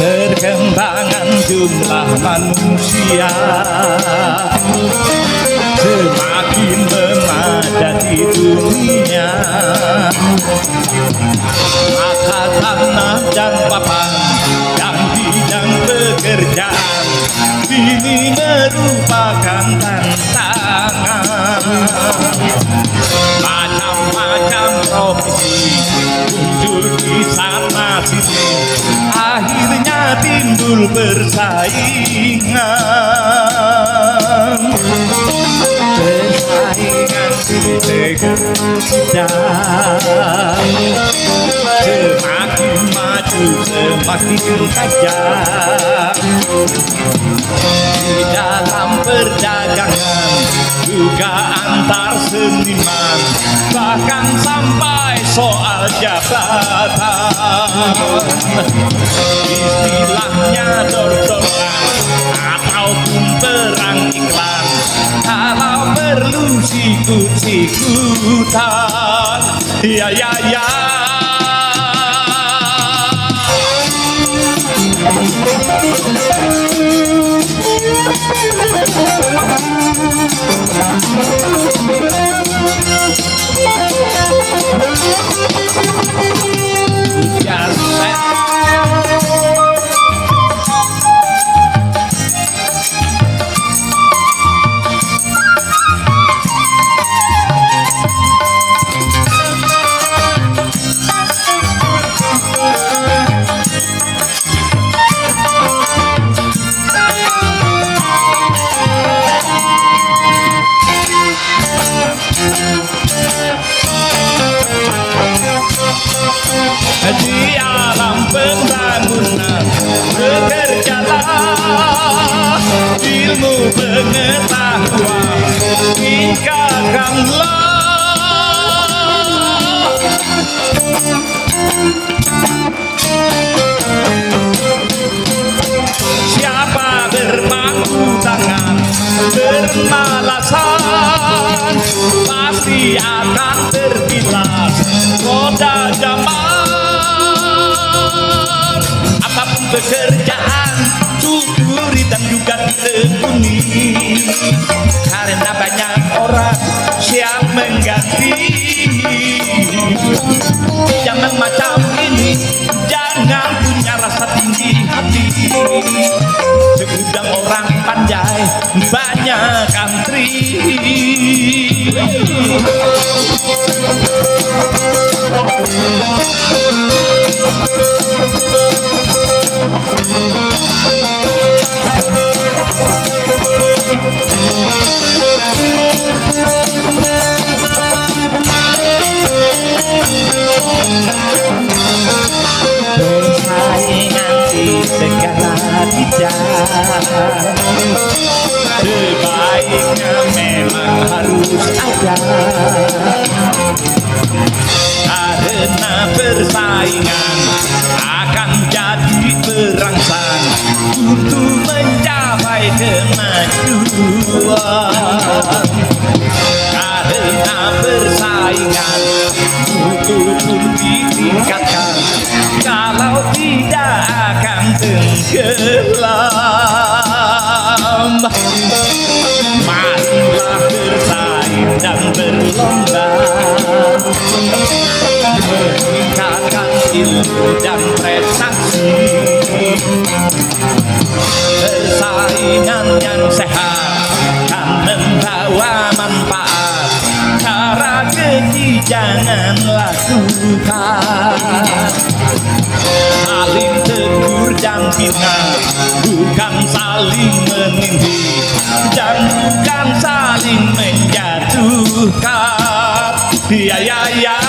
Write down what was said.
Perkembangan jumlah manusia semakin memadati dunia, maka tanah dan papan dan bidang pekerjaan ini merupakan tantangan. Macam-macam profesi muncul di sana sini, akhirnya timbul persaingan. Persaingan sedang semakin maju semakin tajam. Di dalam perdagangan juga antar seniman, bahkan sampai soal jabatan. Istilahnya dor-doran ataupun perang iklan, kalau perlu sikut-sikutan. Ya ya ya. Di alam pembangunan bekerjalah, ilmu pengetahuan tingkatkanlah. Siapa berpangku tangan bermalasan, pasti akan terbilas roda zaman. Apapun pekerjaan syukuri dan juga ditekuni, karena banyak orang siap mengganti. Jangan macam ini, jangan punya rasa tinggi hati. Segudang orang pandai, banyak antri. Persaingan di segala bidang, sebaiknya memang harus ada, karena persaingan akan jadi perangsang untuk mencapai kemajuan. Karena persaingan mutu pun ditingkatkan, kalau tidak akan tenggelam. Marilah bersaing dan berlomba, meningkatkan ilmu dan prestasi. Persaingan yang sehat kan membawa manfaat, cara keji jangan lakukan. Saling tegur dan bina, bukan saling menindih, dan bukan saling menjatuhkan. Ya ya ya.